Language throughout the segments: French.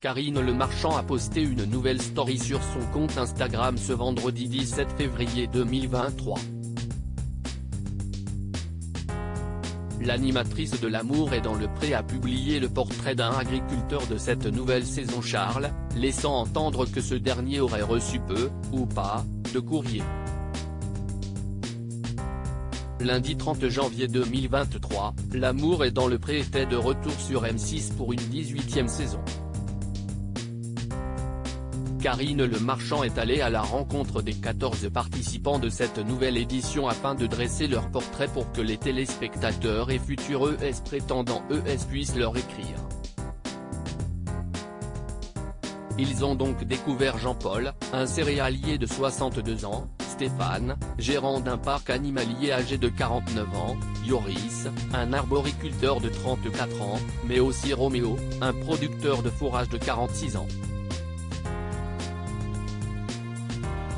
Karine Le Marchand a posté une nouvelle story sur son compte Instagram ce vendredi 17 février 2023. L'animatrice de L'amour est dans le pré a publié le portrait d'un agriculteur de cette nouvelle saison Charles, laissant entendre que ce dernier aurait reçu peu, ou pas, de courrier. Lundi 30 janvier 2023, L'amour est dans le pré était de retour sur M6 pour une 18e saison. Karine Le Marchand est allée à la rencontre des 14 participants de cette nouvelle édition afin de dresser leur portrait pour que les téléspectateurs et futurs ES prétendants ES puissent leur écrire. Ils ont donc découvert Jean-Paul, un céréalier de 62 ans, Stéphane, gérant d'un parc animalier âgé de 49 ans, Yoris, un arboriculteur de 34 ans, mais aussi Roméo, un producteur de fourrage de 46 ans.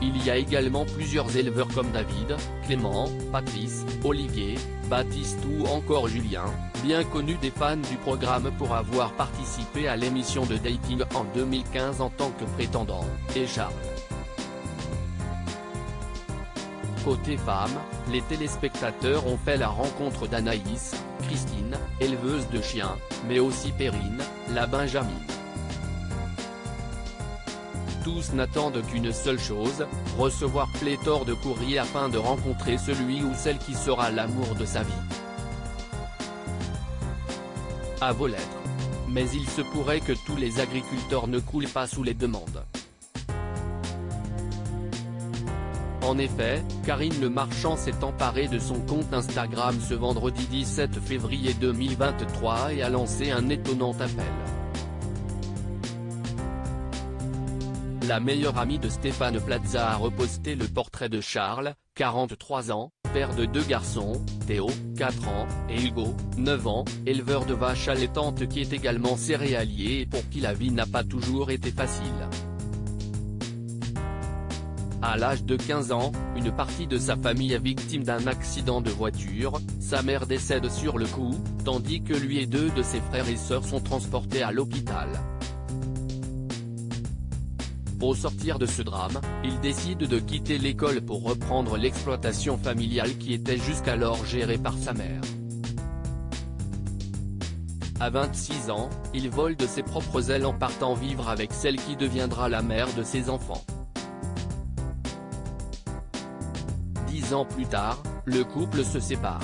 Il y a également plusieurs éleveurs comme David, Clément, Patrice, Olivier, Baptiste ou encore Julien, bien connus des fans du programme pour avoir participé à l'émission de dating en 2015 en tant que prétendant, et Charles. Côté femmes, les téléspectateurs ont fait la rencontre d'Anaïs, Christine, éleveuse de chiens, mais aussi Perrine, la Benjamine. Tous n'attendent qu'une seule chose, recevoir pléthore de courriers afin de rencontrer celui ou celle qui sera l'amour de sa vie. À vos lettres. Mais il se pourrait que tous les agriculteurs ne coulent pas sous les demandes. En effet, Karine Le Marchand s'est emparée de son compte Instagram ce vendredi 17 février 2023 et a lancé un étonnant appel. La meilleure amie de Stéphane Plaza a reposté le portrait de Charles, 43 ans, père de 2 garçons, Théo, 4 ans, et Hugo, 9 ans, éleveur de vaches allaitantes qui est également céréalier et pour qui la vie n'a pas toujours été facile. À l'âge de 15 ans, une partie de sa famille est victime d'un accident de voiture, sa mère décède sur le coup, tandis que lui et 2 de ses frères et sœurs sont transportés à l'hôpital. Au sortir de ce drame, il décide de quitter l'école pour reprendre l'exploitation familiale qui était jusqu'alors gérée par sa mère. À 26 ans, il vole de ses propres ailes en partant vivre avec celle qui deviendra la mère de ses enfants. 10 ans plus tard, le couple se sépare.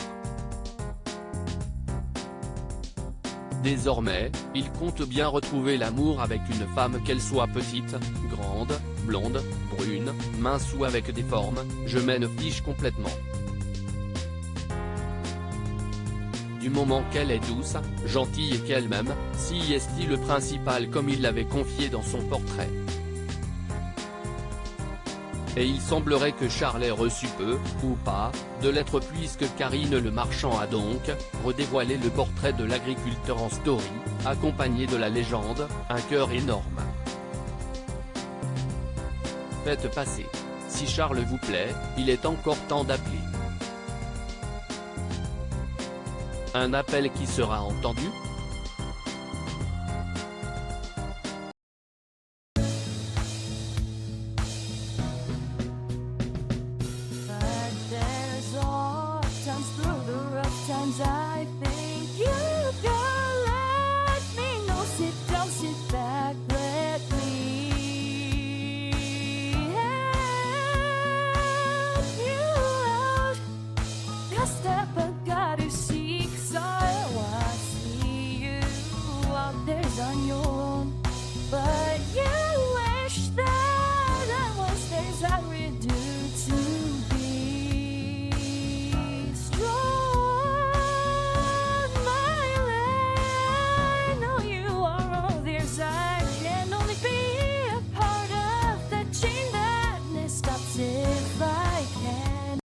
Désormais, il compte bien retrouver l'amour avec une femme qu'elle soit petite, grande, blonde, brune, mince ou avec des formes, je m'en fiche complètement. Du moment qu'elle est douce, gentille et qu'elle m'aime, si est le principal comme il l'avait confié dans son portrait. Et il semblerait que Charles ait reçu peu, ou pas, de lettres puisque Karine Le Marchand a donc redévoilé le portrait de l'agriculteur en story, accompagné de la légende, un cœur énorme. Faites passer. Si Charles vous plaît, il est encore temps d'appeler. Un appel qui sera entendu ? I think you can let me know. Sit down, sit back, let me help you out. The step I gotta seek, so I see you out there on your own, but